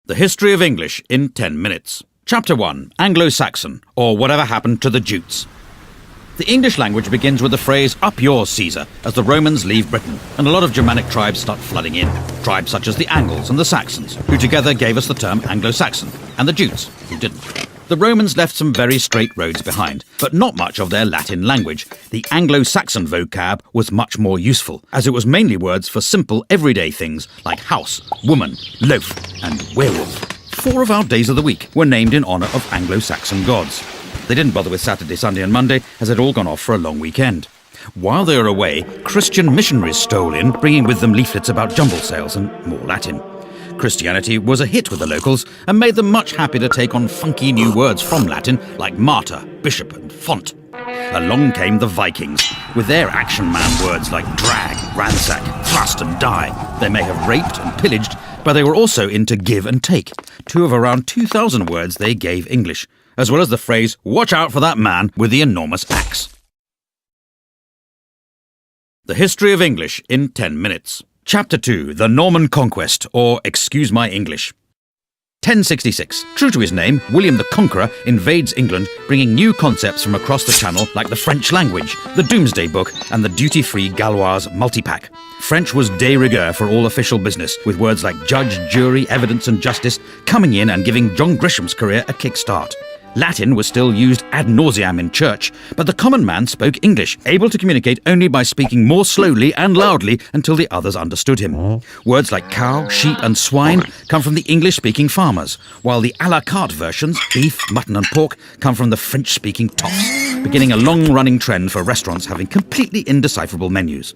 The History of English in 10 minutes. Chapter 1. Anglo-Saxon, or Whatever Happened to the Jutes. The English language begins with the phrase, "Up yours, Caesar," as the Romans leave Britain, and a lot of Germanic tribes start flooding in. Tribes such as the Angles and the Saxons, who together gave us the term Anglo-Saxon, and the Jutes, who didn't. The Romans left some very straight roads behind, but not much of their Latin language. The Anglo-Saxon vocab was much more useful, as it was mainly words for simple everyday things like house, woman, loaf, and werewolf. 4 of our days of the week were named in honour of Anglo-Saxon gods. They didn't bother with Saturday, Sunday and Monday, as they'd all gone off for a long weekend. While they were away, Christian missionaries stole in, bringing with them leaflets about jumble sales and more Latin. Christianity was a hit with the locals and made them much happy to take on funky new words from Latin like martyr, bishop and font. Along came the Vikings, with their action man words like drag, ransack, thrust and die. They may have raped and pillaged, but they were also into give and take, 2 of around 2,000 words they gave English, as well as the phrase, "Watch out for that man with the enormous axe." The History of English in 10 minutes. Chapter 2. The Norman Conquest, or Excuse My English. 1066. True to his name, William the Conqueror invades England, bringing new concepts from across the Channel like the French language, the Doomsday Book, and the duty-free Gaulois multipack. French was de rigueur for all official business, with words like judge, jury, evidence and justice coming in and giving John Grisham's career a kick-start. Latin was still used ad nauseam in church, but the common man spoke English, able to communicate only by speaking more slowly and loudly until the others understood him. Words like cow, sheep and swine come from the English-speaking farmers, while the à la carte versions, beef, mutton and pork, come from the French-speaking toffs, beginning a long-running trend for restaurants having completely indecipherable menus.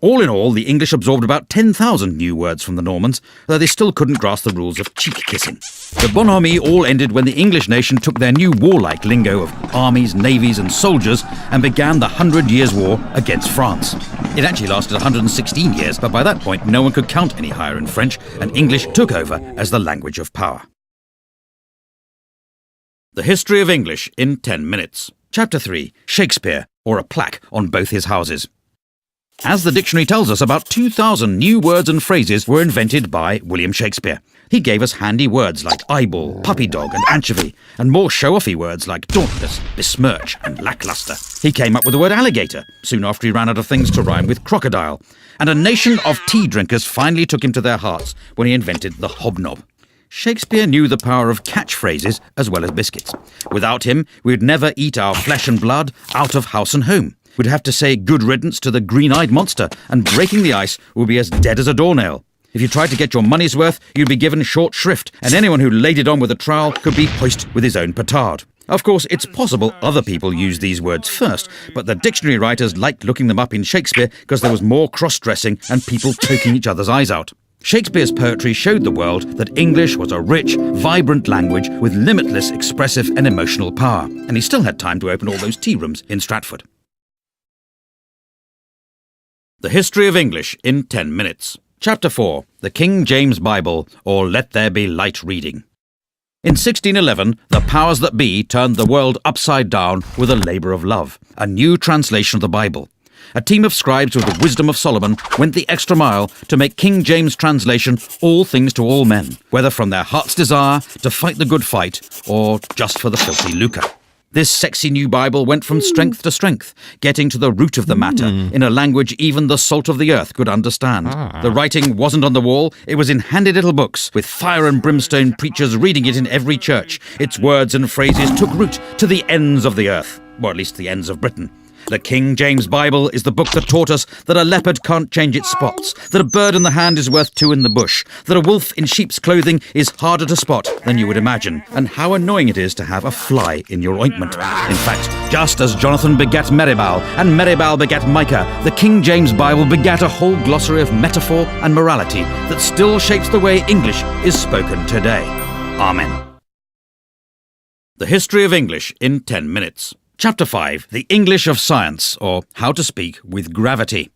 All in all, the English absorbed about 10,000 new words from the Normans, though they still couldn't grasp the rules of cheek-kissing. The bonhomie all ended when the English nation took their new warlike lingo of armies, navies and soldiers and began the 100 Years' War against France. It actually lasted 116 years, but by that point no one could count any higher in French, and English took over as the language of power. The History of English in 10 minutes. Chapter 3. Shakespeare, or a plaque on both his houses. As the dictionary tells us, about 2,000 new words and phrases were invented by William Shakespeare. He gave us handy words like eyeball, puppy dog and anchovy, and more show-offy words like dauntless, besmirch and lackluster. He came up with the word alligator, soon after he ran out of things to rhyme with crocodile. And a nation of tea drinkers finally took him to their hearts when he invented the hobnob. Shakespeare knew the power of catchphrases as well as biscuits. Without him, we'd never eat our flesh and blood out of house and home. We'd have to say good riddance to the green-eyed monster, and breaking the ice would be as dead as a doornail. If you tried to get your money's worth, you'd be given short shrift, and anyone who laid it on with a trowel could be hoist with his own petard. Of course, it's possible other people used these words first, but the dictionary writers liked looking them up in Shakespeare because there was more cross-dressing and people poking each other's eyes out. Shakespeare's poetry showed the world that English was a rich, vibrant language with limitless expressive and emotional power, and he still had time to open all those tea rooms in Stratford. The History of English in 10 minutes. Chapter 4. The King James Bible, or Let There Be Light Reading. In 1611, the powers that be turned the world upside down with a labour of love, a new translation of the Bible. A team of scribes with the wisdom of Solomon went the extra mile to make King James' translation all things to all men, whether from their heart's desire to fight the good fight or just for the filthy lucre. This sexy new Bible went from strength to strength, getting to the root of the matter in a language even the salt of the earth could understand. The writing wasn't on the wall, it was in handy little books, with fire and brimstone preachers reading it in every church. Its words and phrases took root to the ends of the earth, or at least the ends of Britain. The King James Bible is the book that taught us that a leopard can't change its spots, that a bird in the hand is worth 2 in the bush, that a wolf in sheep's clothing is harder to spot than you would imagine, and how annoying it is to have a fly in your ointment. In fact, just as Jonathan begat Meribal, and Meribal begat Micah, the King James Bible begat a whole glossary of metaphor and morality that still shapes the way English is spoken today. Amen. The History of English in 10 minutes. Chapter 5. The English of Science, or How to Speak with Gravity.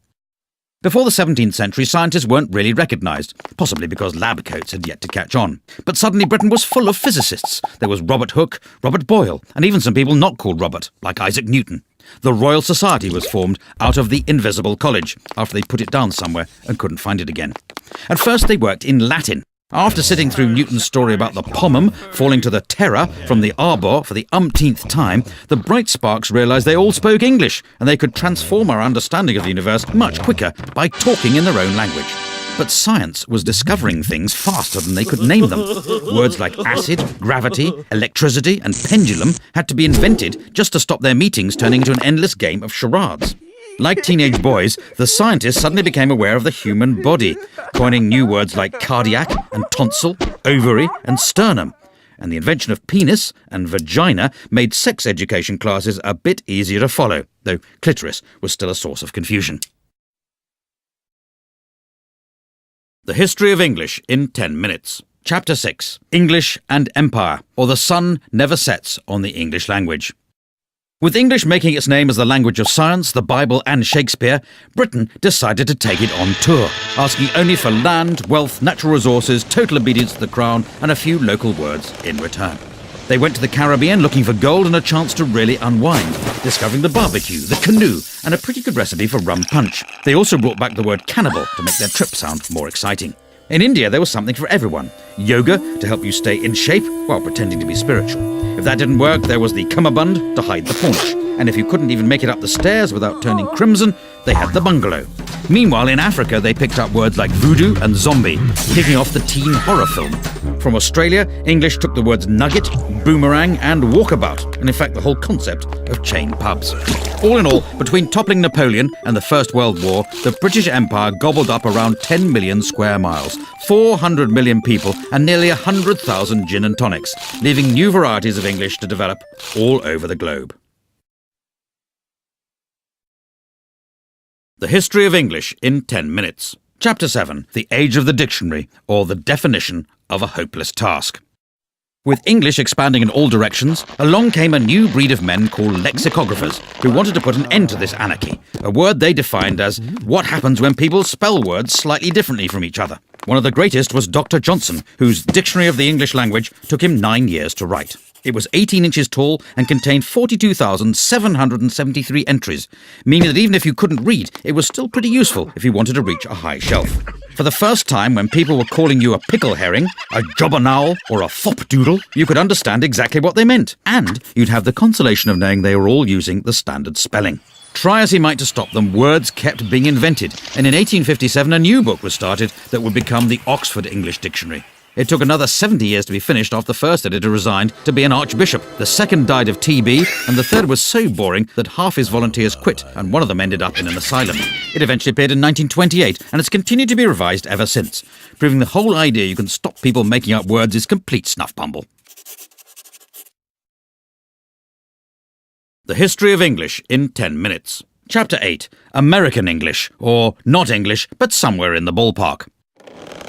Before the 17th century, scientists weren't really recognised, possibly because lab coats had yet to catch on. But suddenly Britain was full of physicists. There was Robert Hooke, Robert Boyle, and even some people not called Robert, like Isaac Newton. The Royal Society was formed out of the Invisible College, after they put it down somewhere and couldn't find it again. At first they worked in Latin. After sitting through Newton's story about the pomum falling to the terra from the arbor for the umpteenth time, the bright sparks realised they all spoke English, and they could transform our understanding of the universe much quicker by talking in their own language. But science was discovering things faster than they could name them. Words like acid, gravity, electricity, and pendulum had to be invented just to stop their meetings turning into an endless game of charades. Like teenage boys, the scientists suddenly became aware of the human body, coining new words like cardiac and tonsil, ovary and sternum. And the invention of penis and vagina made sex education classes a bit easier to follow, though clitoris was still a source of confusion. The History of English in 10 minutes. Chapter 6. English and Empire, or the sun never sets on the English language. With English making its name as the language of science, the Bible and Shakespeare, Britain decided to take it on tour, asking only for land, wealth, natural resources, total obedience to the crown, and a few local words in return. They went to the Caribbean looking for gold and a chance to really unwind, discovering the barbecue, the canoe, and a pretty good recipe for rum punch. They also brought back the word cannibal to make their trip sound more exciting. In India, there was something for everyone. Yoga to help you stay in shape while pretending to be spiritual. If that didn't work, there was the cummerbund to hide the paunch. And if you couldn't even make it up the stairs without turning crimson, they had the bungalow. Meanwhile, in Africa, they picked up words like voodoo and zombie, kicking off the teen horror film. From Australia, English took the words nugget, boomerang, and walkabout, and in fact the whole concept of chain pubs. All in all, between toppling Napoleon and the First World War, the British Empire gobbled up around 10 million square miles, 400 million people, and nearly 100,000 gin and tonics, leaving new varieties of English to develop all over the globe. The History of English in 10 minutes. Chapter 7. The Age of the Dictionary, or the Definition of a Hopeless Task. With English expanding in all directions, along came a new breed of men called lexicographers, who wanted to put an end to this anarchy, a word they defined as what happens when people spell words slightly differently from each other. One of the greatest was Dr. Johnson, whose Dictionary of the English Language took him 9 years to write. It was 18 inches tall and contained 42,773 entries, meaning that even if you couldn't read, it was still pretty useful if you wanted to reach a high shelf. For the first time, when people were calling you a pickle herring, a jobbernowl, or a fopdoodle, you could understand exactly what they meant, and you'd have the consolation of knowing they were all using the standard spelling. Try as he might to stop them, words kept being invented, and in 1857 a new book was started that would become the Oxford English Dictionary. It took another 70 years to be finished after the first editor resigned to be an archbishop. The second died of TB, and the third was so boring that half his volunteers quit, and one of them ended up in an asylum. It eventually appeared in 1928, and it's continued to be revised ever since, proving the whole idea you can stop people making up words is complete snuff pumble. The History of English in 10 minutes. Chapter 8. American English, or not English, but somewhere in the ballpark.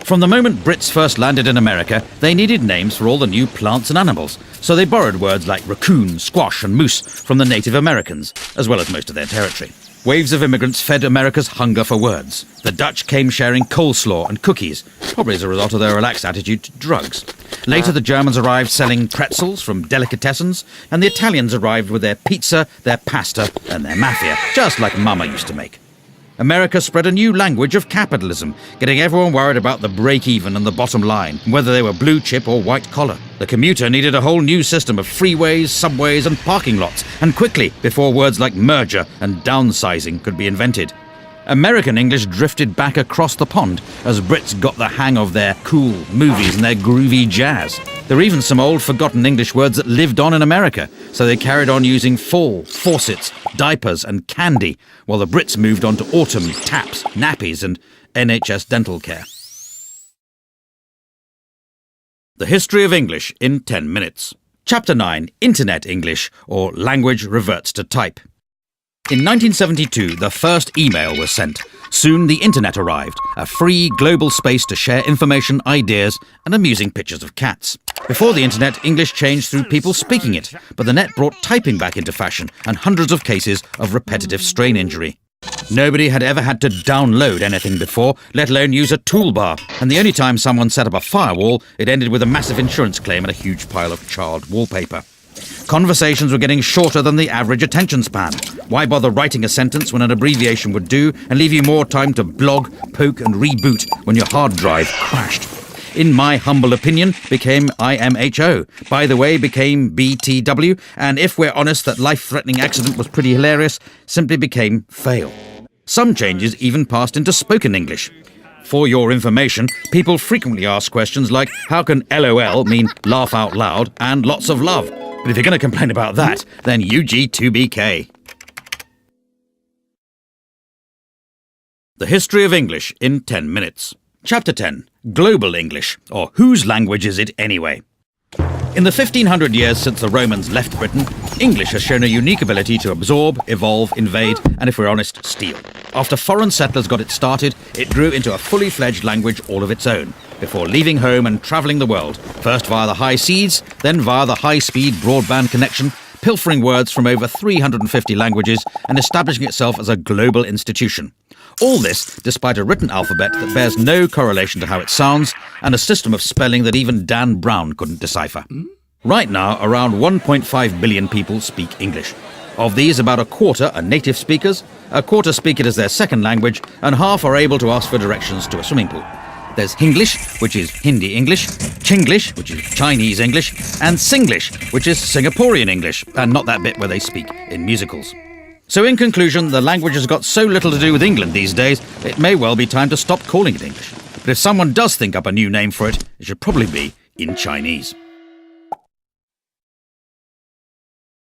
From the moment Brits first landed in America, they needed names for all the new plants and animals, so they borrowed words like raccoon, squash and moose from the Native Americans, as well as most of their territory. Waves of immigrants fed America's hunger for words. The Dutch came sharing coleslaw and cookies, probably as a result of their relaxed attitude to drugs. Later, the Germans arrived selling pretzels from delicatessens, and the Italians arrived with their pizza, their pasta, and their mafia, just like Mama used to make. America spread a new language of capitalism, getting everyone worried about the break-even and the bottom line, whether they were blue chip or white collar. The commuter needed a whole new system of freeways, subways and parking lots, and quickly, before words like merger and downsizing could be invented. American English drifted back across the pond as Brits got the hang of their cool movies and their groovy jazz. There were even some old forgotten English words that lived on in America, so they carried on using fall, faucets, diapers and candy, while the Brits moved on to autumn, taps, nappies and NHS dental care. The History of English in 10 minutes. Chapter 9. Internet English, or Language Reverts to Type. In 1972, the first email was sent. Soon the internet arrived, a free global space to share information, ideas, and amusing pictures of cats. Before the internet, English changed through people speaking it, but the net brought typing back into fashion and hundreds of cases of repetitive strain injury. Nobody had ever had to download anything before, let alone use a toolbar, and the only time someone set up a firewall, it ended with a massive insurance claim and a huge pile of charred wallpaper. Conversations were getting shorter than the average attention span. Why bother writing a sentence when an abbreviation would do and leave you more time to blog, poke and reboot when your hard drive crashed? in my humble opinion, became IMHO. By the way, became BTW, and if we're honest, that life-threatening accident was pretty hilarious, simply became fail. Some changes even passed into spoken English. For your information, people frequently ask questions like, how can LOL mean laugh out loud and lots of love? But if you're going to complain about that, then UG2BK. The History of English in 10 minutes. Chapter 10. Global English, or whose language is it anyway? In the 1500 years since the Romans left Britain, English has shown a unique ability to absorb, evolve, invade, and if we're honest, steal. After foreign settlers got it started, it grew into a fully fledged language all of its own, before leaving home and travelling the world, first via the high seas, then via the high-speed broadband connection, pilfering words from over 350 languages and establishing itself as a global institution. All this despite a written alphabet that bears no correlation to how it sounds and a system of spelling that even Dan Brown couldn't decipher. Right now, around 1.5 billion people speak English. Of these, about a quarter are native speakers, a quarter speak it as their second language, and half are able to ask for directions to a swimming pool. There's Hinglish, which is Hindi English, Chinglish, which is Chinese English, and Singlish, which is Singaporean English, and not that bit where they speak in musicals. So in conclusion, the language has got so little to do with England these days, it may well be time to stop calling it English. But if someone does think up a new name for it, it should probably be in Chinese.